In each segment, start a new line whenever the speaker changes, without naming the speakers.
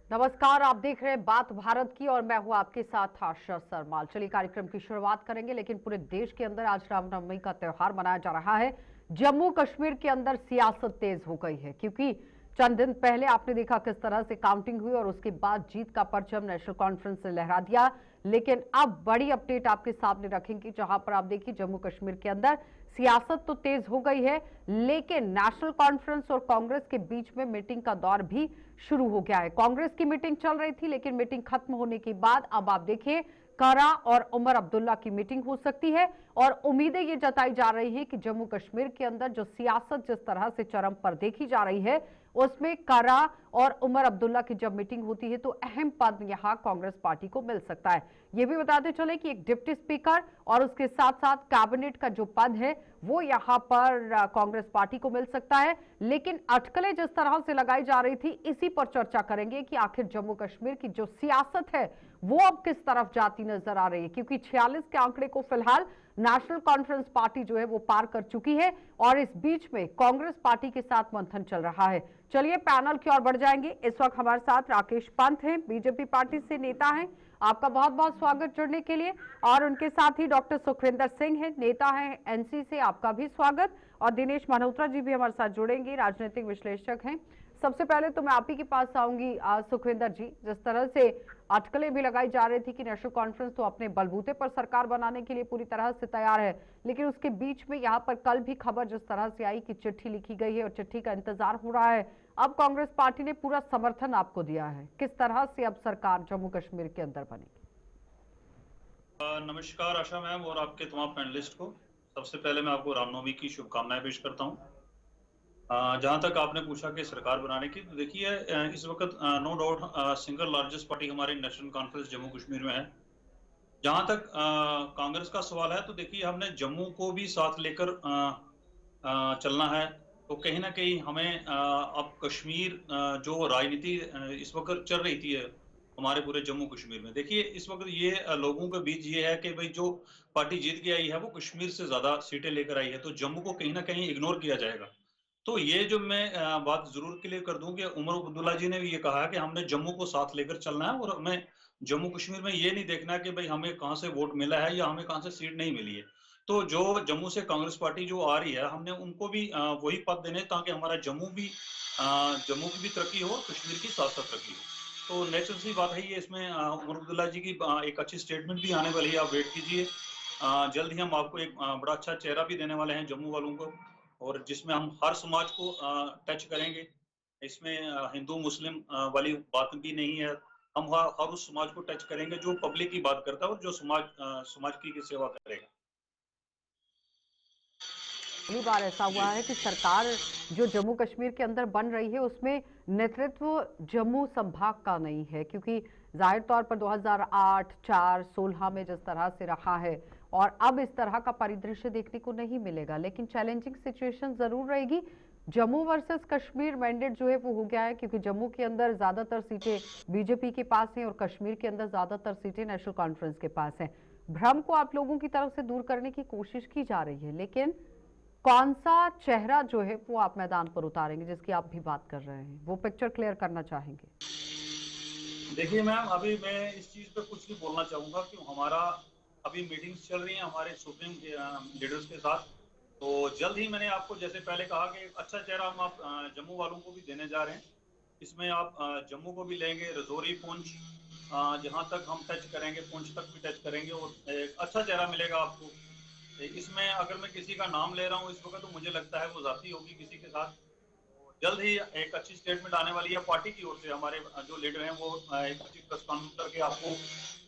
नमस्कार, आप देख रहे हैं बात भारत की और मैं हूं आपके साथ आशा सरमाल। चलिए कार्यक्रम की शुरुआत करेंगे, लेकिन पूरे देश के अंदर आज रामनवमी का त्योहार मनाया जा रहा है। जम्मू कश्मीर के अंदर सियासत तेज हो गई है, क्योंकि चंद दिन पहले आपने देखा किस तरह से काउंटिंग हुई और उसके बाद जीत का परचम नेशनल कॉन्फ्रेंस ने लहरा दिया। लेकिन अब बड़ी अपडेट आपके सामने रखेंगे, जहां पर आप देखिए जम्मू कश्मीर के अंदर सियासत तो तेज हो गई है, लेकिन नेशनल कॉन्फ्रेंस और कांग्रेस के बीच में मीटिंग का दौर भी शुरू हो गया है। कांग्रेस की मीटिंग चल रही थी, लेकिन मीटिंग खत्म होने के बाद अब आप देखिए कारा और उमर अब्दुल्ला की मीटिंग हो सकती है। और उम्मीदें ये जताई जा रही हैं कि जम्मू कश्मीर के अंदर जो सियासत जिस तरह से चरम पर देखी जा रही है, उसमें कारा और उमर अब्दुल्ला की जब मीटिंग होती है तो अहम पद यहां कांग्रेस पार्टी को मिल सकता है। यह भी बताते चले कि एक डिप्टी स्पीकर और उसके साथ साथ कैबिनेट का जो पद है वो यहां पर कांग्रेस पार्टी को मिल सकता है। लेकिन अटकलें जिस तरह से लगाई जा रही थी, इसी पर चर्चा करेंगे कि आखिर जम्मू कश्मीर की जो सियासत है वो अब किस तरफ जाती नजर आ रही है, क्योंकि 46 के आंकड़े को फिलहाल नेशनल कॉन्फ्रेंस पार्टी जो है वो पार कर चुकी है और इस बीच में कांग्रेस पार्टी के साथ मंथन चल रहा है। चलिए पैनल की ओर बढ़ जाएंगे। इस वक्त हमारे साथ राकेश पंत हैं, बीजेपी पार्टी से नेता हैं। आपका बहुत बहुत स्वागत जुड़ने के लिए। और उनके साथ ही डॉक्टर सुखविंदर सिंह हैं, नेता हैं एनसी से, आपका भी स्वागत। और दिनेश मल्होत्रा जी भी हमारे साथ जुड़ेंगे, राजनीतिक विश्लेषक हैं। सबसे पहले तो मैं आप ही के पास आऊंगी सुखविंदर जी। जिस तरह से अटकलें भी लगाई जा रही थी कि नेशनल कॉन्फ्रेंस तो अपने बलबूते पर सरकार बनाने के लिए पूरी तरह से तैयार है, लेकिन उसके बीच में यहाँ पर कल भी खबर जिस तरह से आई कि चिट्ठी लिखी गई है और चिट्ठी का इंतजार हो रहा है। अब कांग्रेस पार्टी ने पूरा समर्थन आपको दिया है, किस तरह से अब सरकार जम्मू कश्मीर के अंदर बनेगी?
नमस्कार आशा मैम और आपके तमाम पैनलिस्ट को। सबसे पहले मैं आपको रामनवमी की शुभकामनाएं पेश करता हूं। जहां तक आपने पूछा कि सरकार बनाने की, तो देखिए इस वक्त no doubt single largest party हमारी नेशनल कॉन्फ्रेंस जम्मू कश्मीर में है। जहां तक कांग्रेस का सवाल है, तो देखिए हमने जम्मू को भी साथ लेकर चलना है। तो कहीं ना कहीं हमें अब कश्मीर जो राजनीति इस वक्त चल रही थी हमारे पूरे जम्मू कश्मीर में, देखिए इस वक्त ये लोगों के बीच ये है कि भाई जो पार्टी जीत के आई है वो कश्मीर से ज्यादा सीटें लेकर आई है, तो जम्मू को कहीं ना कहीं इग्नोर किया जाएगा। तो ये जो मैं बात जरूर क्लियर कर दूं कि उमर अब्दुल्ला जी ने भी ये कहा है कि हमने जम्मू को साथ लेकर चलना है और हमें जम्मू कश्मीर में ये नहीं देखना कि भाई हमें कहाँ से वोट मिला है या हमें कहाँ से सीट नहीं मिली है। तो जो जम्मू से कांग्रेस पार्टी जो आ रही है, हमने उनको भी वही पद देने, ताकि हमारा जम्मू की भी तरक्की हो, कश्मीर की साथ साथ तरक्की हो। तो नेचुरल सी बात है ये, इसमें उमर अब्दुल्ला जी की एक अच्छी स्टेटमेंट भी आने वाली है, आप वेट कीजिए। जल्द ही हम आपको एक बड़ा अच्छा चेहरा भी देने वाले हैं जम्मू वालों को, और जिसमें हम हर समाज को टच करेंगे। इसमें हिंदू मुस्लिम वाली बात भी नहीं है। हम हर उस समाज को टच करेंगे जो पब्लिक की बात करता है और जो समाज की सेवा करेगा।
पहली बार ऐसा हुआ है कि सरकार जो जम्मू कश्मीर के अंदर बन रही है उसमें नेतृत्व जम्मू संभाग का नहीं है, क्योंकि जाहिर तौर पर 2008, 4, 16 में जिस तरह से रहा है और अब इस तरह का परिदृश्य देखने को नहीं मिलेगा। लेकिन चैलेंजिंग सिचुएशन जरूर रहेगी। जम्मू वर्सेस कश्मीर मैंडेट जो है वो हो गया है, क्योंकि जम्मू के अंदर ज्यादातर सीटें बीजेपी के पास हैं और कश्मीर के अंदर ज्यादातर सीटें नेशनल कॉन्फ्रेंस के पास हैं। भ्रम को आप लोगों की तरफ से दूर करने की कोशिश की जा रही है, लेकिन कौन सा चेहरा जो है वो आप मैदान पर उतारेंगे, जिसकी आप भी बात कर रहे हैं, वो पिक्चर क्लियर करना चाहेंगे?
देखिए मैम, अभी मैं इस चीज पे कुछ नहीं बोलना चाहूंगा कि हमारा अभी मीटिंग्स चल रही हैं हमारे सुप्रीम लीडर्स के साथ। तो जल्द ही मैंने आपको जैसे पहले कहा कि एक अच्छा चेहरा हम आप जम्मू वालों को भी देने जा रहे हैं। इसमें आप जम्मू को भी लेंगे, रजौरी, पुंछ, जहां तक हम टच करेंगे पुंछ तक भी टच करेंगे और एक अच्छा चेहरा मिलेगा आपको। इसमें अगर मैं किसी का नाम ले रहा हूँ इस वक्त, तो मुझे लगता है वो जाती होगी किसी के साथ। जल्द ही एक अच्छी स्टेटमेंट आने वाली है पार्टी की ओर से। हमारे जो लीडर हैं वो एक अच्छी प्रेस कॉन्फ्रेंस करके आपको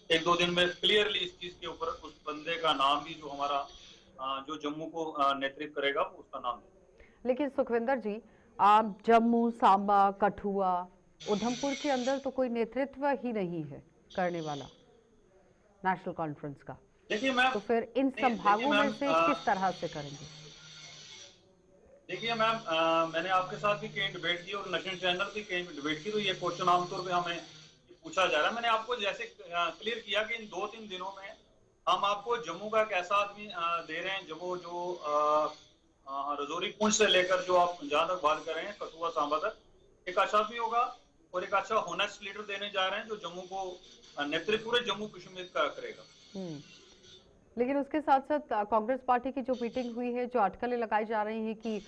एक दो दिन में क्लियरली इस चीज के ऊपर उस बंदे का नाम भी, जो हमारा जो जम्मू को नेतृत्व करेगा, वो उसका नाम देंगे।
लेकिन सुखविंदर जी, आप जम्मू, सांबा, कठुआ, उधमपुर के अंदर तो कोई नेतृत्व ही नहीं है करने वाला नेशनल कॉन्फ्रेंस का।
देखिए मैम,
तो फिर इन
नहीं देखिए
संभागों में
मैम,
से किस तरह से करेंगे?
देखिए मैम, मैंने आपके साथ भी कई डिबेट की और नेशनल चैनल भी कई डिबेट की, तो ये क्वेश्चन आमतौर पे हमें पूछा जा रहा है। मैंने आपको जैसे क्लियर किया कि इन 2-3 दिनों में हम आपको जम्मू का एक ऐसा आदमी दे रहे हैं, जो रजौरी पुंछ से लेकर जो आप जहां तक बात कर रहे हैं कठुआ सांबा तक, एक अच्छा आदमी होगा। और एक अच्छा होनेस्ट लीडर देने जा रहे हैं जो जम्मू को नेतृत्व पूरे जम्मू कश्मीर का करेगा।
लेकिन उसके साथ साथ कांग्रेस पार्टी की जो मीटिंग हुई है, जो अटकलें लगाई जा रही हैं कि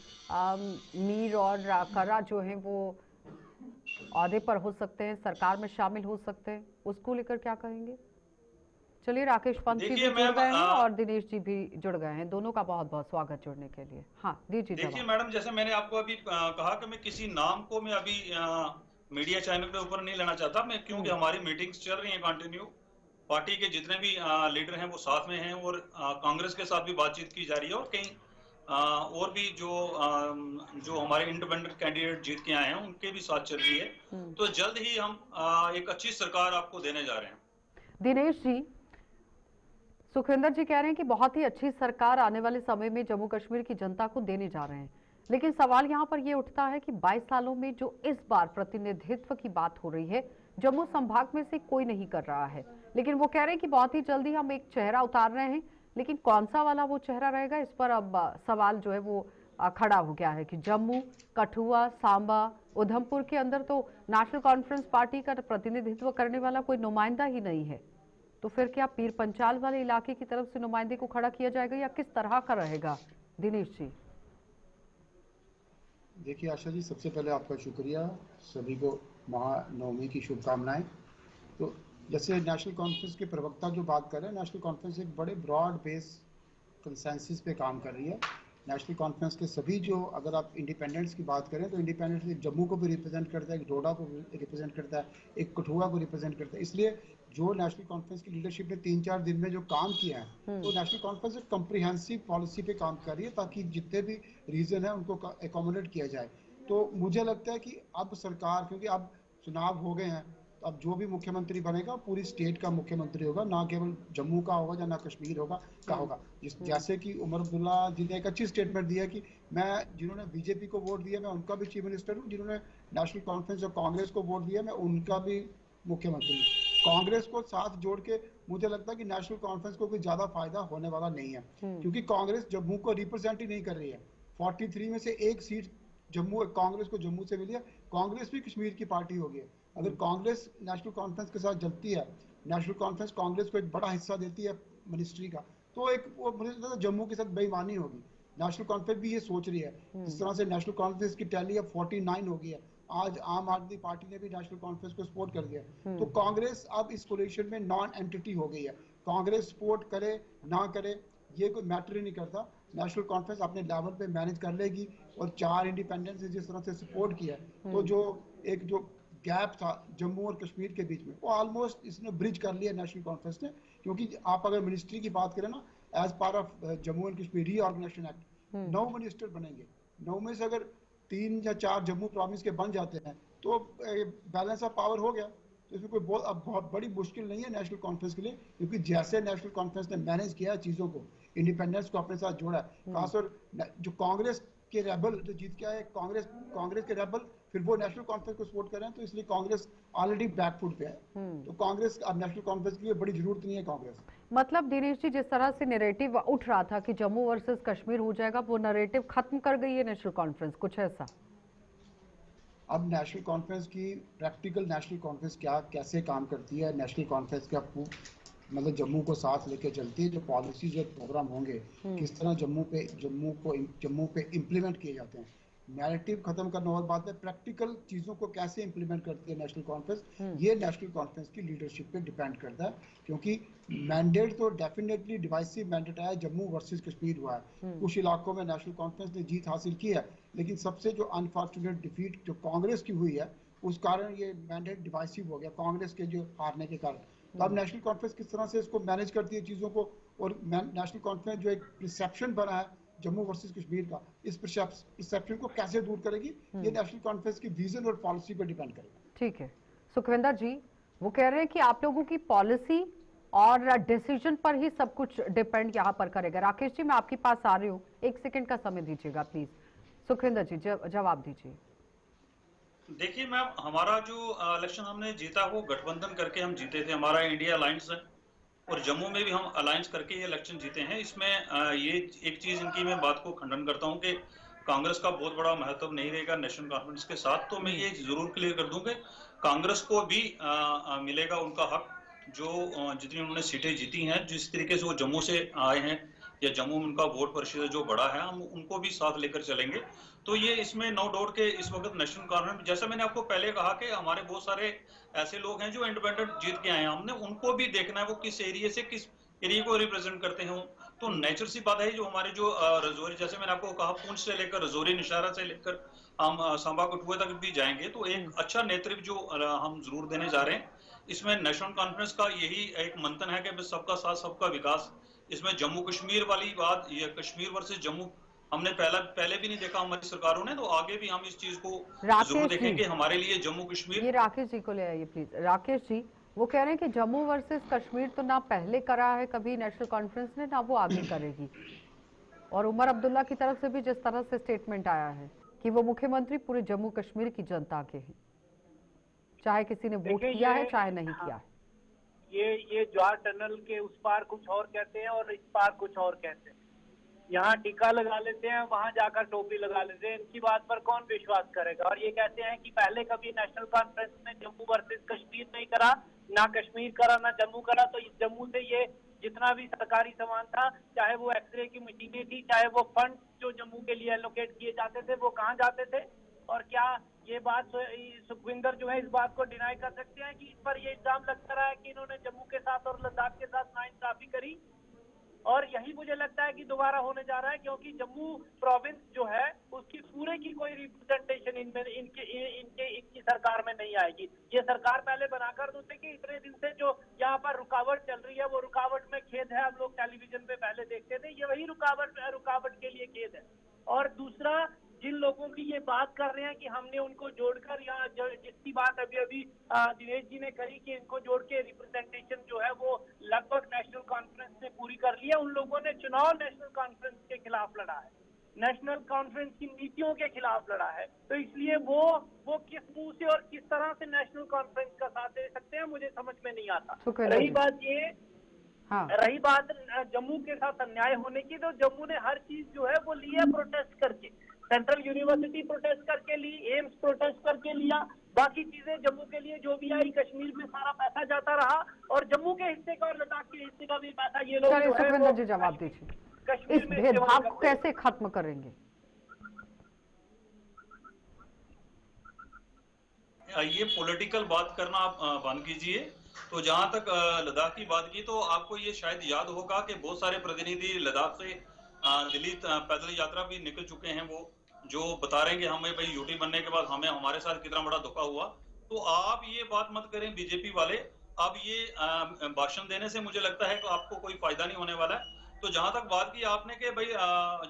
मीर और करा जो है वो ओहदे पर हो सकते हैं, सरकार में शामिल हो सकते हैं, उसको लेकर क्या कहेंगे? चलिए, राकेश पंत जी भी जुड़ गए हैं और दिनेश जी भी जुड़ गए हैं। दोनों का बहुत बहुत स्वागत जुड़ने के लिए। हाँ, दीजिए जवाब।
देखिए मैडम, जैसे मैंने आपको अभी कहा कि मैं किसी नाम को मैं अभी मीडिया चैनल पे ऊपर नहीं लेना चाहता मैं, क्योंकि हमारी मीटिंग्स चल रही हैं कंटिन्यू। पार्टी के जितने भी लीडर हैं वो साथ में हैं और कांग्रेस के साथ भी बातचीत की जा रही है और कहीं और भी जो हमारे इंडिपेंडेंट कैंडिडेट जीत के आए हैं उनके भी साथ चल रही है। तो जल्द ही हम एक अच्छी सरकार आपको देने जा रहे हैं।
दिनेश जी, सुखविंदर जी कह रहे हैं कि बहुत ही अच्छी सरकार आने वाले समय में जम्मू कश्मीर की जनता को देने जा रहे हैं, लेकिन सवाल यहाँ पर ये उठता है कि 22 सालों में जो इस बार प्रतिनिधित्व की बात हो रही है, जम्मू संभाग में से कोई नहीं कर रहा है। लेकिन वो कह रहे हैं कि बहुत ही जल्दी हम एक चेहरा उतार रहे हैं, लेकिन कौन सा वाला वो चेहरा रहेगा, इस पर अब सवाल जो है वो खड़ा हो गया है कि जम्मू, कठुआ, सांबा, उधमपुर के अंदर तो नेशनल कॉन्फ्रेंस पार्टी का प्रतिनिधित्व करने वाला कोई नुमाइंदा ही नहीं है। तो फिर क्या पीर पंचाल वाले इलाके की तरफ से नुमाइंदे को खड़ा किया जाएगा या किस तरह का रहेगा? दिनेश जी।
देखिए आशा जी, सबसे पहले आपका शुक्रिया, सभी को महानवमी की शुभकामनाएं। तो जैसे नेशनल कॉन्फ्रेंस के प्रवक्ता जो बात कर रहे हैं, नेशनल कॉन्फ्रेंस एक बड़े ब्रॉड बेस कंसेंसस पे काम कर रही है। नेशनल कॉन्फ्रेंस के सभी जो, अगर आप इंडिपेंडेंस की बात करें तो इंडिपेंडेंस एक जम्मू को भी रिप्रेजेंट करता है, एक डोडा को रिप्रेजेंट करता है, एक कठुआ को रिप्रेजेंट करता है। इसलिए जो नेशनल कॉन्फ्रेंस की लीडरशिप ने 3-4 दिन में जो काम किया है, तो नेशनल कॉन्फ्रेंस एक कम्प्रिहेंसिव पॉलिसी पे काम कर रही है ताकि जितने भी रीजन है उनको एकोमोडेट किया जाए। तो मुझे लगता है कि अब सरकार, क्योंकि अब चुनाव हो गए हैं, अब जो भी मुख्यमंत्री बनेगा पूरी स्टेट का मुख्यमंत्री होगा, ना केवल जम्मू का होगा या ना कश्मीर होगा का होगा। जैसे कि उमर अब्दुल्ला जी ने एक अच्छी स्टेटमेंट दिया कि मैं, जिन्होंने बीजेपी को वोट दिया मैं उनका भी चीफ मिनिस्टर हूँ, जिन्होंने नेशनल कॉन्फ्रेंस और कांग्रेस को वोट दिया मैं उनका भी मुख्यमंत्री हूँ। कांग्रेस को साथ जोड़ के मुझे लगता है कि नेशनल कॉन्फ्रेंस को कोई ज्यादा फायदा होने वाला नहीं है, क्योंकि कांग्रेस जम्मू को रिप्रेजेंट ही नहीं कर रही है। 43 में से एक सीट जम्मू, कांग्रेस को जम्मू से मिली है। कांग्रेस भी कश्मीर की पार्टी होगी। अगर कांग्रेस नेशनल कॉन्फ्रेंस के साथ जलती है, नेशनल कॉन्फ्रेंस कांग्रेस को एक बड़ा हिस्सा देती है मिनिस्ट्री का, तो एक वो मुझे लगता है जम्मू के साथ बेईमानी होगी। नेशनल कॉन्फ्रेंस भी ये सोच रही है, जिस तरह से नेशनल कॉन्फ्रेंस की टैली अब 49 हो गई है। आज आम आदमी पार्टी ने भी नेशनल कॉन्फ्रेंस को सपोर्ट कर दिया। तो कांग्रेस अब इस कोलिशन में नॉन एंटिटी हो गई है। कांग्रेस सपोर्ट करे ना करे ये कोई मैटर ही नहीं करता। नेशनल कॉन्फ्रेंस अपने लेवल पे मैनेज कर लेगी, और 4 इंडिपेंडेंस ने जिस तरह से सपोर्ट किया, तो जो एक जो गैप था जम्मू और कश्मीर के बीच में, वो ऑलमोस्ट इसने ब्रिज कर लिया नेशनल कॉन्फ्रेंस ने। क्योंकि आप अगर मिनिस्ट्री की बात करें ना, as part of Jammu and Kashmir reorganisation act 9 minister बनेंगे। 9 में से अगर 3 या 4 जम्मू प्रोविंस के बन जाते हैं तो बैलेंस ऑफ पावर हो गया। तो इसमें कोई बहुत बड़ी मुश्किल नहीं है नेशनल कॉन्फ्रेंस के लिए, क्योंकि जैसे नेशनल कॉन्फ्रेंस ने मैनेज किया चीजों को, इंडिपेंडेंस को अपने साथ जोड़ा है। खासतौर जो कांग्रेस के रेबल जो जीत के आए, कांग्रेस के रेबल फिर वो नेशनल कॉन्फ्रेंस को सपोर्ट कर रहे हैं, तो इसलिए कांग्रेस ऑलरेडी बैकफुट पे है। तो कांग्रेस अब नेशनल कॉन्फ्रेंस की बड़ी जरूरत नहीं है कांग्रेस।
मतलब दिनेश जी, जिस तरह से नैरेटिव उठ रहा था कि जम्मू वर्सेस कश्मीर हो जाएगा, वो नैरेटिव खत्म कर गई है नेशनल कॉन्फ्रेंस, कुछ ऐसा?
अब नेशनल कॉन्फ्रेंस की प्रैक्टिकल नेशनल कॉन्फ्रेंस कैसे काम करती है, नेशनल कॉन्फ्रेंस का मतलब जम्मू को साथ लेके चलती है, जो पॉलिसीज और प्रोग्राम होंगे किस तरह जम्मू पे इम्प्लीमेंट किए जाते हैं। नैरेटिव खत्म करना और बात है, प्रैक्टिकल चीजों को कैसे इम्प्लीमेंट करती है नेशनल कॉन्फ्रेंस, ये नेशनल कॉन्फ्रेंस की लीडरशिप पे डिपेंड करता है। क्योंकि मैंडेट तो डेफिनेटली डिवाइसिव मैंडेट आया, जम्मू वर्सेस कश्मीर हुआ है। कुछ इलाकों में नेशनल कॉन्फ्रेंस ने जीत हासिल की है, लेकिन सबसे जो अनफॉर्चुनेट डिफीट जो कांग्रेस की हुई है, उस कारण ये मैंडेट डिवाइसिव हो गया कांग्रेस के जो हारने के कारण। तो अब नेशनल कॉन्फ्रेंस किस तरह से इसको मैनेज करती है चीजों को, और नेशनल कॉन्फ्रेंस जो एक परसेप्शन बना है जम्मू वर्सेस कश्मीर का, इस परसेप्शन को कैसे दूर करेगी, ये नेशनल कॉन्फ्रेंस की विजन और पॉलिसी पर डिपेंड करेगा।
ठीक है सुखविंदर जी, वो कह रहे हैं कि आप लोगों की पॉलिसी और डिसीजन पर ही सब कुछ डिपेंड यहाँ पर करेगा। राकेश जी, मैं आपके पास आ रही हूँ, 1 सेकंड का समय दीजिएगा प्लीज। सुखविंदर जी जवाब दीजिए।
देखिए मैम, हमारा जो इलेक्शन हमने जीता वो गठबंधन करके हम जीते थे, हमारा इंडिया अलायंस है, और जम्मू में भी हम अलायंस करके ये इलेक्शन जीते हैं। इसमें ये एक चीज इनकी मैं बात को खंडन करता हूँ कि कांग्रेस का बहुत बड़ा महत्व नहीं रहेगा नेशनल कॉन्फ्रेंस के साथ। तो मैं ये जरूर क्लियर कर दूं कि कांग्रेस को भी मिलेगा उनका हक, जो जितनी उन्होंने सीटें जीती हैं, जिस तरीके से वो जम्मू से आए हैं या जम्मू में उनका वोट प्रतिशत जो बड़ा है, हम उनको भी साथ लेकर चलेंगे। तो ये इसमें नो डाउट के इस वक्त नेशनल कॉन्फ्रेंस, जैसा मैंने आपको पहले कहा कि हमारे बहुत सारे ऐसे लोग हैं जो इंडिपेंडेंट जीत के आए हैं, हमने उनको भी देखना है वो किस एरिया से किस एरिया को रिप्रेजेंट करते हैं। तो नेचुरल सी बात है, जो हमारे जो रजौरी, जैसे मैंने आपको कहा, पुंछ से लेकर रजौरी, निशारा से लेकर हम सांबा कठुआ तक भी जाएंगे, तो एक अच्छा नेतृत्व जो हम जरूर देने जा रहे हैं। इसमें नेशनल कॉन्फ्रेंस का यही एक मंथन है कि सबका साथ सबका विकास। इसमें जम्मू कश्मीर वाली बात, ये कश्मीर वर्सेस जम्मू हमने पहले भी नहीं देखा हमारी सरकारों ने, तो आगे भी हम इस चीज को जरूर देखेंगे। हमारे लिए जम्मू कश्मीर,
ये राकेश जी को ले आइए प्लीज। राकेश जी, वो कह रहे हैं कि जम्मू वर्सेस कश्मीर तो ना पहले करा है कभी नेशनल कॉन्फ्रेंस ने, ना वो आगे करेगी। और उमर अब्दुल्ला की तरफ से भी जिस तरह से स्टेटमेंट आया है कि वो मुख्यमंत्री पूरे जम्मू कश्मीर की जनता के हैं, चाहे किसी ने वोट किया है चाहे नहीं किया है।
ये ज्वार टनल के उस पार कुछ और कहते हैं और इस पार कुछ और कहते हैं। यहाँ टीका लगा लेते हैं, वहां जाकर टोपी लगा लेते हैं। इनकी बात पर कौन विश्वास करेगा? और ये कहते हैं कि पहले कभी नेशनल कॉन्फ्रेंस ने जम्मू वर्सेस कश्मीर नहीं करा, ना कश्मीर करा, ना जम्मू करा। तो इस जम्मू से ये जितना भी सरकारी सामान था, चाहे वो एक्सरे की मशीनें थी, चाहे वो फंड जो जम्मू के लिए एलोकेट किए जाते थे, वो कहाँ जाते थे? और क्या ये बात सुखविंदर जो है इस बात को डिनाई कर सकते हैं कि इस पर ये इल्जाम लगता रहा है कि इन्होंने जम्मू के साथ और लद्दाख के साथ नाइंसाफी करी? और यही मुझे लगता है कि दोबारा होने जा रहा है, क्योंकि जम्मू प्रोविंस जो है उसकी पूरे की कोई रिप्रेजेंटेशन इनकी सरकार में नहीं आएगी। ये सरकार पहले बनाकर दूसरे कि इतने दिन से जो यहाँ पर रुकावट चल रही है, वो रुकावट में खेद है। हम लोग टेलीविजन पे पहले देखते थे, ये वही रुकावट के लिए खेद है। और दूसरा, जिन लोगों की ये बात कर रहे हैं कि हमने उनको जोड़कर, यहाँ जिसकी बात अभी दिनेश जी ने करी कि इनको जोड़ के रिप्रेजेंटेशन जो है वो लगभग नेशनल कॉन्फ्रेंस ने पूरी कर लिया। उन लोगों ने चुनाव नेशनल कॉन्फ्रेंस के खिलाफ लड़ा है, नेशनल कॉन्फ्रेंस की नीतियों के खिलाफ लड़ा है। तो इसलिए वो किस मुंह से और किस तरह से नेशनल कॉन्फ्रेंस का साथ दे सकते हैं, मुझे समझ में नहीं आता। रही बात जम्मू के साथ अन्याय होने की, तो जम्मू ने हर चीज जो है वो लिया प्रोटेस्ट करके। सेंट्रल यूनिवर्सिटी प्रोटेस्ट करके ली, एम्स प्रोटेस्ट करके लिया, बाकी चीजें जम्मू के लिए जो भी आई, कश्मीर में सारा पैसा जाता रहा, और जम्मू के हिस्से का और लद्दाख के हिस्से का भी पैसा ये लोग
सुखविंदर जी जवाब दीजिए, इस भेदभाव को कैसे खत्म करेंगे?
ये पॉलिटिकल बात करना आप बंद कीजिए। तो जहां तक लद्दाख की बात की, तो आपको ये शायद याद होगा कि बहुत सारे प्रतिनिधि लद्दाख से दिल्ली पैदल यात्रा भी निकल चुके हैं, वो जो बता रहे हैं कि हमें भाई यूटी बनने के बाद हमारे साथ कितना बड़ा धोखा हुआ। तो आप ये बात मत करें बीजेपी वाले, अब ये भाषण देने से मुझे लगता है कि आपको कोई फायदा नहीं होने वाला है। तो जहां तक बात की आपने कि भाई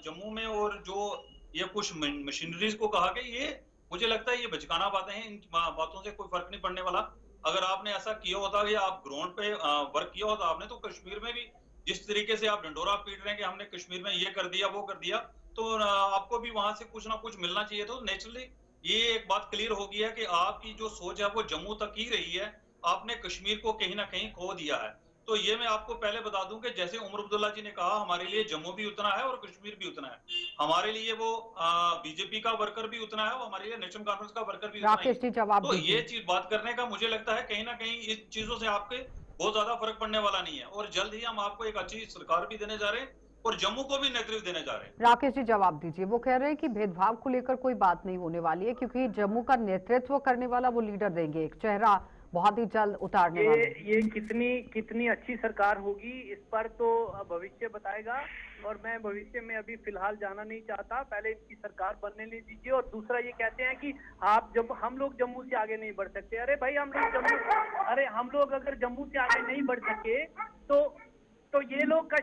जम्मू में और जो ये कुछ मशीनरीज को कहा कि ये मुझे लगता है ये बचकाना बातें हैं, इन बातों से कोई फर्क नहीं पड़ने वाला। अगर आपने ऐसा किया होता या आप ग्राउंड पे वर्क किया होता आपने, तो कश्मीर में भी जिस तरीके से आप ढंडोरा पीट रहे हैं कि हमने कश्मीर में ये कर दिया वो कर दिया, तो आपको भी वहां से कुछ ना कुछ मिलना चाहिए। तो नेचुरली ये एक बात क्लियर हो गई है कि आपकी जो सोच है वो जम्मू तक ही रही है, आपने कश्मीर को कहीं ना कहीं खो दिया है। तो ये मैं आपको पहले बता दूं कि जैसे उमर अब्दुल्ला जी ने कहा, हमारे लिए जम्मू भी उतना है और कश्मीर भी उतना है। हमारे लिए वो बीजेपी का वर्कर भी उतना है, वो हमारे लिए नेशनल कॉन्फ्रेंस का वर्कर भी उतना है। तो ये चीज बात करने का मुझे लगता है कहीं ना कहीं इस चीजों से आपके बहुत ज्यादा फर्क पड़ने वाला नहीं है, और जल्द ही हम आपको एक अच्छी सरकार भी देने जा रहे हैं और जम्मू को भी नेतृत्व देने जा रहे हैं।
राकेश जी जवाब दीजिए। वो कह रहे हैं कि भेदभाव को लेकर कोई बात नहीं होने वाली है, क्योंकि जम्मू का नेतृत्व करने वाला वो लीडर देंगे, एक चेहरा बहुत ही जल्द उतारने वाले।
ये कितनी अच्छी सरकार होगी इस पर तो भविष्य बताएगा, और मैं भविष्य में अभी फिलहाल जाना नहीं चाहता, पहले इनकी सरकार बनने नहीं दीजिए। और दूसरा ये कहते हैं कि हम लोग जम्मू से आगे नहीं बढ़ सकते। अरे भाई हम लोग अगर जम्मू से आगे नहीं बढ़ सके तो ये लोग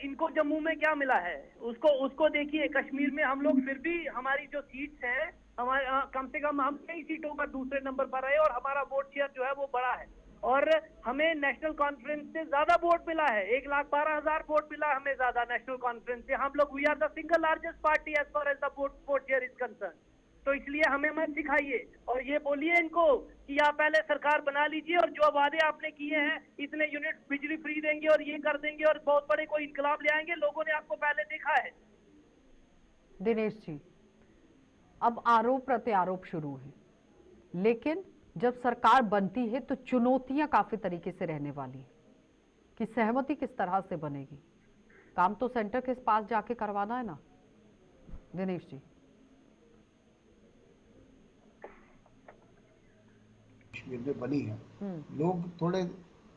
इनको जम्मू में क्या मिला है उसको देखिए। कश्मीर में हम लोग फिर भी, हमारी जो सीट्स हैं, हमारे कम से कम हम कई सीटों पर दूसरे नंबर पर रहे और हमारा वोट शेयर जो है वो बड़ा है, और हमें नेशनल कॉन्फ्रेंस से ज्यादा वोट मिला है। 1,12,000 वोट मिला हमें ज्यादा नेशनल कॉन्फ्रेंस से। हम लोग we are the single largest party as far as the vote share is concern. तो इसलिए हमें मत सिखाइए और ये बोलिए इनको कि आप पहले सरकार बना लीजिए, और जो वादे आपने किए हैं, इतने यूनिट बिजली फ्री देंगे और ये कर देंगे और बहुत बड़े कोई इनकलाब ले आएंगे, लोगों ने आपको पहले देखा है।
दिनेश जी अब आरोप प्रत्यारोप शुरू है, लेकिन जब सरकार बनती है तो चुनौतियां काफी तरीके से रहने वाली है कि सहमति किस तरह से बनेगी। काम तो सेंटर के पास जाके करवाना है ना दिनेश जी।
कश्मीर में बनी है, लोग थोड़े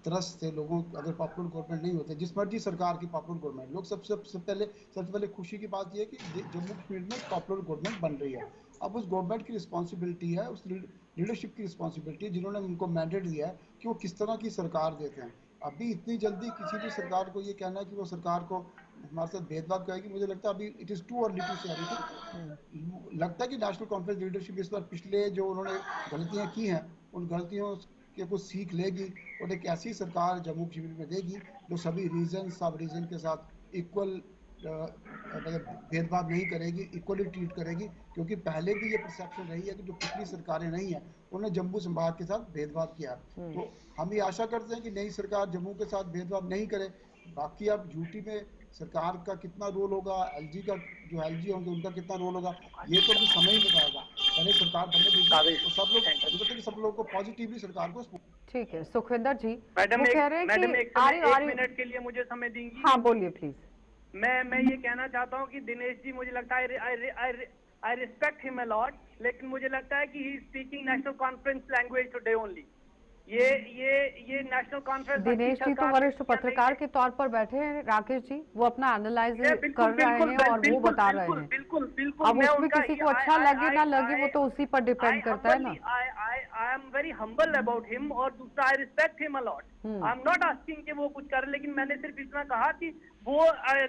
त्रस्त थे, लोगों अगर पॉपुलर गवर्नमेंट नहीं होते, जिस मर्जी सरकार की पॉपुलर गवर्नमेंट, लोग सबसे पहले खुशी की बात यह है कि जम्मू कश्मीर में पॉपुलर गवर्नमेंट बन रही है। अब उस गवर्नमेंट की रिस्पॉन्सिबिलिटी है, उस लीडरशिप की रिस्पॉन्सिबिलिटी है जिन्होंने उनको मैंडेट दिया है कि वो किस तरह की सरकार देते हैं। अभी इतनी जल्दी किसी भी सरकार को ये कहना है कि वो सरकार को हमारे साथ भेदभाव करेगी, मुझे लगता है अभी it is too early to say anything. लगता है कि नेशनल कॉन्फ्रेंस लीडरशिप इस बार पिछले जो उन्होंने गलतियां की हैं उन गलतियों के कुछ सीख लेगी और एक ऐसी सरकार जम्मू कश्मीर में देगी जो सभी रीजन सब रीजन के साथ इक्वल मतलब भेदभाव नहीं करेगी, इक्वली ट्रीट करेगी। क्योंकि पहले भी ये परसेप्शन रही है कि जो पिछली सरकारें नहीं है उन्होंने जम्मू संभाग के साथ भेदभाव किया। तो हम ये आशा करते हैं कि नई सरकार जम्मू के साथ भेदभाव नहीं करे। बाकी अब यूटी में सरकार का कितना रोल होगा, एलजी का जो एलजी होंगे उनका कितना रोल होगा, ये तो अभी समय ही बताएगा। पहले सरकार बनने दीजिए तो सब लोग, मुझे लगता है कि सब लोगों को पॉजिटिवली सरकार को।
ठीक है सुखविंदर जी,
मैडम
वो कह रहे हैं कि
एक मिनट के लिए मुझे समय देंगी?
हाँ बोलिए प्लीज।
मैं ये कहना चाहता हूँ कि दिनेश जी, मुझे लगता है I respect him a lot, लेकिन मुझे लगता है कि he is speaking national conference language today only. ये नेशनल कॉन्फ्रेंस
दिनेश जी तो वरिष्ठ पत्रकार के तौर पर बैठे हैं, राकेश जी वो अपना एनालाइज कर रहे हैं और वो बता रहे हैं।
बिल्कुल
अब उसमें किसी को अच्छा लगे ना लगे वो तो उसी पर डिपेंड करता है ना।
I am very humble about him, और दूसरा I respect him a lot. I am not asking कि वो कुछ करे, लेकिन मैंने सिर्फ इतना कहा कि वो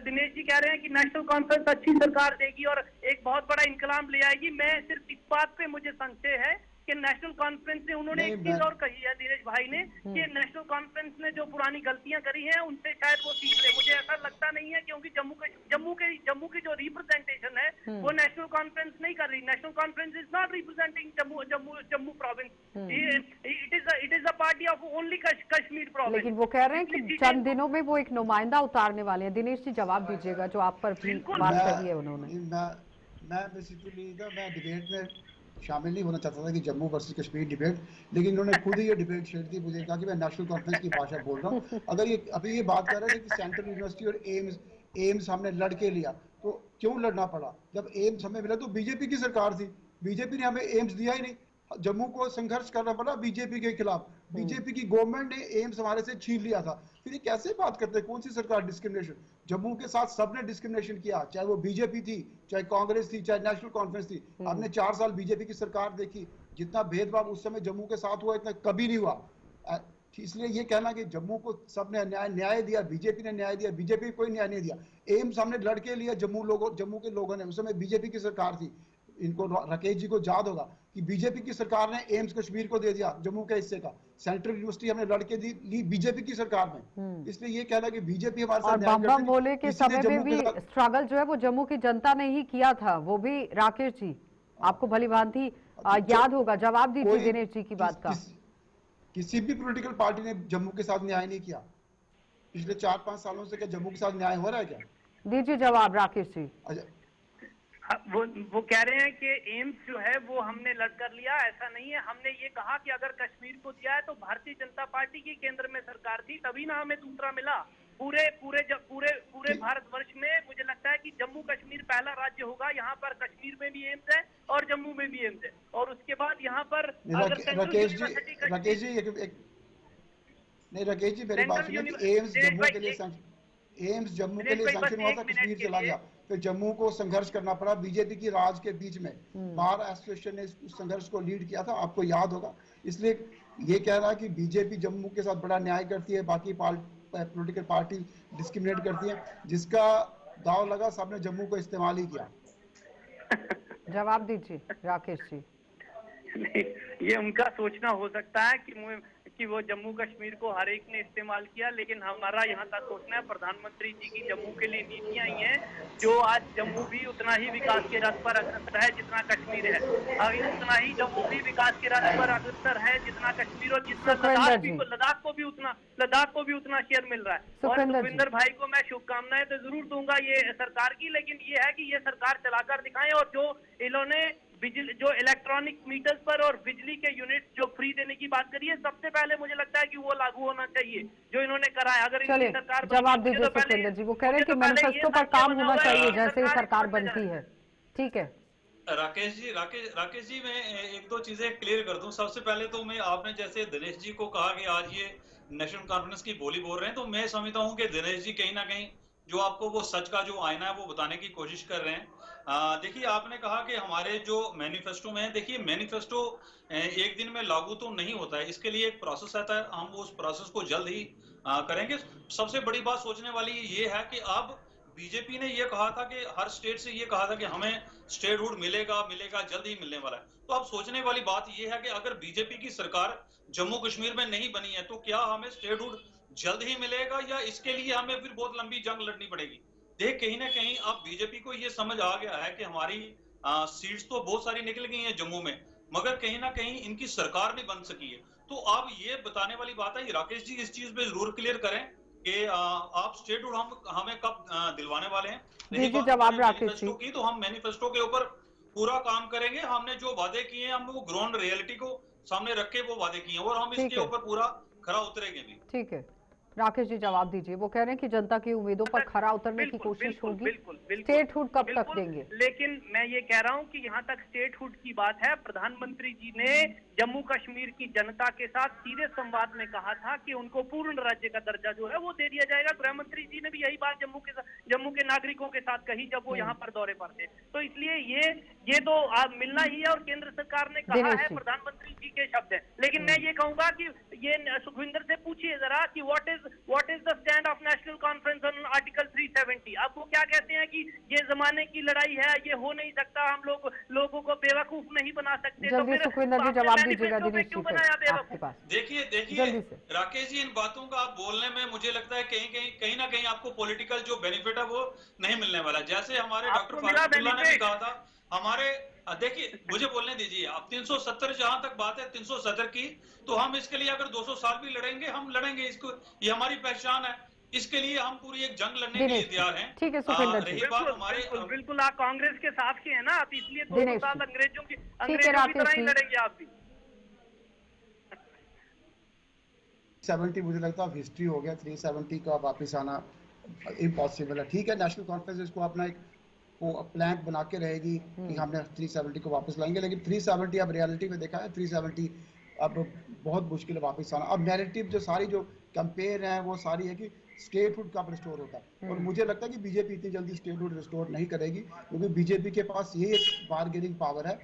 दिनेश जी कह रहे हैं कि नेशनल कॉन्फ्रेंस अच्छी सरकार देगी और एक बहुत बड़ा इनकलाब ले आएगी। मैं सिर्फ इस बात पे मुझे संशय है कि नेशनल कॉन्फ्रेंस ने, उन्होंने एक चीज और कही है दिनेश भाई ने कि नेशनल कॉन्फ्रेंस ने जो पुरानी गलतियां करी हैं उनसे शायद वो सीख ले। मुझे ऐसा लगता नहीं है, क्योंकि जम्मू की जो रिप्रेजेंटेशन है वो नेशनल कॉन्फ्रेंस नहीं कर रही। National conference is not representing Jammu province, it is a party of only Kashmir province.
लेकिन वो कह रहे हैं कि चंद दिनों में वो एक नुमाइंदा उतारने वाले हैं। दिनेश जी जवाब दीजिएगा जो आप पर भी बात कही है उन्होंने।
मैं बेसिकली मैं डिबेट में शामिल नहीं होना चाहता था कि जम्मू वर्सेस कश्मीर डिबेट, लेकिन इन्होंने खुद ही ये डिबेट छेड़ दी। मुझे कहा कि मैं नेशनल कॉन्फ्रेंस की भाषा बोल रहा हूँ। अगर ये अभी ये बात कर रहे थे कि सेंट्रल यूनिवर्सिटी और एम्स हमने लड़के लिया, तो क्यों लड़ना पड़ा? जब एम्स हमें मिला तो बीजेपी की सरकार थी, बीजेपी ने हमें एम्स दिया ही नहीं। जम्मू को संघर्ष करना पड़ा बीजेपी के खिलाफ, बीजेपी की गवर्नमेंट ने एम्स हमारे से छीन लिया था। फिर ये कैसे बात करते हैं? कौन सी सरकार डिस्क्रिमिनेशन? जम्मू के साथ सबने डिस्क्रिमिनेशन किया, चाहे वो बीजेपी थी, चाहे कांग्रेस थी, चाहे नेशनल कॉन्फ्रेंस थी। हमने 4 साल बीजेपी की सरकार देखी, जितना भेदभाव उस समय जम्मू के साथ हुआ इतना कभी नहीं हुआ। इसलिए ये कहना कि जम्मू को सबने न्याय दिया, बीजेपी ने न्याय दिया, बीजेपी कोई न्याय नहीं दिया। एम्स हमने लड़के लिया जम्मू के लोगों ने, उस समय बीजेपी की सरकार थी। इनको राकेश जी को याद होगा कि बीजेपी की सरकार ने एम्स कश्मीर को दे दिया, जम्मू के हिस्से का। सेंट्रल यूनिवर्सिटी हमने लड़के ली बीजेपी की सरकार में। इसलिए ये कहना कि बीजेपी हमारे साथ
बम बम बोले के समय में भी स्ट्रगल जो है वो जम्मू की जनता ने ही किया था, वो भी राकेश जी आपको भली भांति याद होगा। जवाब दीजिए दिनेश जी की बात का।
किसी भी पॉलिटिकल पार्टी ने जम्मू के साथ न्याय नहीं किया पिछले 4-5 सालों से। क्या जम्मू के साथ न्याय हो रहा है क्या?
दीजिए जवाब राकेश जी।
वो कह रहे हैं कि एम्स जो है वो हमने लड़कर लिया, ऐसा नहीं है। हमने ये कहा कि अगर कश्मीर को दिया है तो भारतीय जनता पार्टी की केंद्र में सरकार थी, तभी ना हमें दूसरा मिला। पूरे भारतवर्ष में मुझे लगता है कि जम्मू कश्मीर पहला राज्य होगा, यहाँ पर कश्मीर में भी एम्स है और जम्मू में भी एम्स है। और उसके बाद यहाँ पर
राकेश जी मेरी बात सुनिए। एम्स जम्मू के लिए सैंक्शन हुआ था, कश्मीर चला गया। फिर जम्मू को संघर्ष करना पड़ा बीजेपी की राज के बीच में। बार एसोसिएशन ने उस संघर्ष को लीड किया था, आपको याद होगा। इसलिए ये कह रहा है कि बीजेपी जम्मू के साथ बड़ा न्याय करती है, बाकी पॉलिटिकल पार्टी डिस्क्रिमिनेट करती है। जिसका दाव लगा सबने जम्मू को इस्तेमाल ही किया।
जवाब दीजिए राकेश जी।
नहीं, ये उनका सोचना हो सकता है कि वो जम्मू कश्मीर को हर एक ने इस्तेमाल किया, लेकिन हमारा यहाँ का सोचना है प्रधानमंत्री जी की जम्मू के लिए नीतियां आई हैं, जो आज जम्मू भी उतना ही विकास के रथ पर अग्रसर है जितना कश्मीर है। अभी उतना ही जम्मू भी विकास के रथ पर अग्रसर है जितना कश्मीर, और जितना लद्दाख को भी उतना शेयर मिल रहा है। और सुखविंदर भाई को मैं शुभकामनाएं तो जरूर दूंगा ये सरकार की, लेकिन ये है कि ये सरकार चलाकर दिखाएं। और जो इन्होंने बिजली जो इलेक्ट्रॉनिक मीटर्स पर और बिजली के यूनिट जो फ्री देने की बात करी है, सबसे पहले मुझे लगता है कि वो लागू होना चाहिए जो इन्होंने करा है। अगर इनकी सरकार
जवाब दीजिए सुखविंदर जी। वो कह रहे हैं कि मैनिफेस्टो पर काम होना चाहिए जैसे ही सरकार बनती है। ठीक है
राकेश जी मैं एक दो चीजें क्लियर कर दूं। सबसे पहले तो मैं, आपने जैसे दिनेश जी को कहा कि आज ये नेशनल कॉन्फ्रेंस की बोली बोल रहे हैं, तो मैं समझता हूं कि दिनेश जी कहीं ना कहीं जो आपको वो सच का जो आईना है वो बताने की कोशिश कर रहे हैं। देखिए, आपने कहा कि हमारे जो मैनिफेस्टो में है, देखिए मैनिफेस्टो एक दिन में लागू तो नहीं होता है, इसके लिए एक प्रोसेस आता है। हम उस प्रोसेस को जल्द ही करेंगे। सबसे बड़ी बात सोचने वाली ये है कि अब बीजेपी ने ये कहा था कि हर स्टेट से ये कहा था कि हमें स्टेटहुड मिलेगा जल्द ही मिलने वाला है। तो अब सोचने वाली बात ये है कि अगर बीजेपी की सरकार जम्मू कश्मीर में नहीं बनी है तो क्या हमें स्टेटहुड जल्द ही मिलेगा या इसके लिए हमें फिर बहुत लंबी जंग लड़नी पड़ेगी। देख, कहीं ना कहीं अब बीजेपी को ये समझ आ गया है कि हमारी सीट्स तो बहुत सारी निकल गई हैं जम्मू में, मगर कहीं ना कहीं इनकी सरकार नहीं बन सकी है। तो अब ये बताने वाली बात है, राकेश जी इस चीज पे जरूर क्लियर करें कि आप स्टेटहुड हमें कब दिलवाने वाले हैं। रही बात
जवाब राकेश
मैनिफेस्टो की, तो हम मैनिफेस्टो के ऊपर पूरा काम करेंगे। हमने जो वादे किए हैं, हम वो ग्राउंड रियलिटी को सामने रख के वो वादे किए हैं और हम इसके ऊपर पूरा खरा उतरेंगे भी।
ठीक है राकेश जी, जवाब दीजिए। वो कह रहे हैं कि जनता की उम्मीदों पर खरा उतरने की कोशिश होगी। स्टेटहुड कब तक देंगे?
लेकिन मैं ये कह रहा हूं कि यहाँ तक स्टेटहुड की बात है, प्रधानमंत्री जी ने जम्मू कश्मीर की जनता के साथ सीधे संवाद में कहा था कि उनको पूर्ण राज्य का दर्जा जो है वो दे दिया जाएगा। गृह मंत्री जी ने भी यही बात जम्मू के नागरिकों के साथ कही जब वो यहाँ पर दौरे पर थे। तो इसलिए ये तो आप मिलना ही है और केंद्र सरकार ने कहा है, प्रधानमंत्री जी के शब्द है। लेकिन मैं ये कहूंगा कि ये सुखविंदर से पूछिए जरा कि what is the stand of national conference on article 370। आप वो क्या कहते हैं कि ये जमाने की लड़ाई है, ये हो नहीं सकता, हम लोगों को बेवकूफ नहीं बना सकते। तो फिर
सुखविंदर जी जवाब दीजिएगा दिनेश जी
क्यों बनाया बेवकूफ?
देखिए राकेश जी, इन बातों का आप बोलने में मुझे लगता है कहीं ना कहीं आपको पॉलिटिकल जो बेनिफिट है वो नहीं मिलने वाला। जैसे हमारे डॉक्टर फारूक ने भी कहा था, हमारे देखिए मुझे बोलने दीजिए। अब 370 जहां तक बात है 370 की, तो हम इसके लिए अगर 200 साल भी लड़ेंगे, हम लड़ेंगे। इसको, ये हमारी पहचान है, इसके लिए हम पूरी एक जंग लड़ने के लिए तैयार हैं।
ठीक है सुखविंदर जी,
बिल्कुल आप कांग्रेस के साथ के हैं ना, आप इसलिए 200 साल अंग्रेजों की तरह ही लड़ेंगे आप भी।
70 मुझे लगता है हिस्ट्री हो गया, 370 का वापस आना इम्पॉसिबल है। ठीक है, नेशनल कॉन्फ्रेंस इसको अपना एक प्लान बना के रहेगी कि हमने 370 को वापस लाएंगे, लेकिन 370 अब रियलिटी में देखा है 370 अब बहुत मुश्किल है वापस आना। अब नैरेटिव जो सारी जो कंपेयर है वो सारी है कि स्टेटहुड कब रिस्टोर होता है, और मुझे लगता है कि बीजेपी इतनी जल्दी स्टेटहुड रिस्टोर नहीं करेगी, क्योंकि बीजेपी के पास यही एक बार्गेनिंग पावर है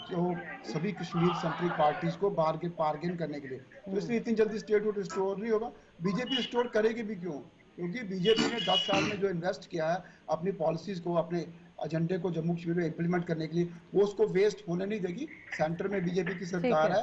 जो सभी कश्मीर सेंट्रिक पार्टीज को बार्गेन करने के लिए। तो इसलिए इतनी जल्दी स्टेटहुड रिस्टोर नहीं होगा। बीजेपी रिस्टोर करेगी भी क्यों? क्योंकि बीजेपी ने 10 साल में जो इन्वेस्ट किया है अपनी पॉलिसीज को, अपने एजेंडे को जम्मू कश्मीर में इंप्लीमेंट करने के लिए, वो उसको वेस्ट होने नहीं देगी। सेंटर में बीजेपी की सरकार है,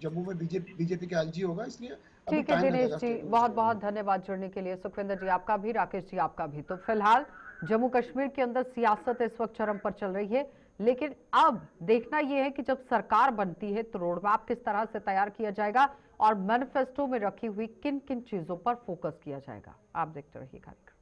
जम्मू में बीजेपी का एलजी होगा, इसलिए
ठीक है दिनेश जी, बहुत बहुत धन्यवाद जुड़ने के लिए। सुखविंदर जी आपका भी, राकेश जी आपका भी। तो फिलहाल जम्मू कश्मीर के अंदर सियासत इस वक्त चरम पर चल रही है, लेकिन अब देखना यह है कि जब सरकार बनती है तो रोड मैप किस तरह से तैयार किया जाएगा और मैनिफेस्टो में रखी हुई किन किन चीजों पर फोकस किया जाएगा। आप देखते रहिए कार्यक्रम।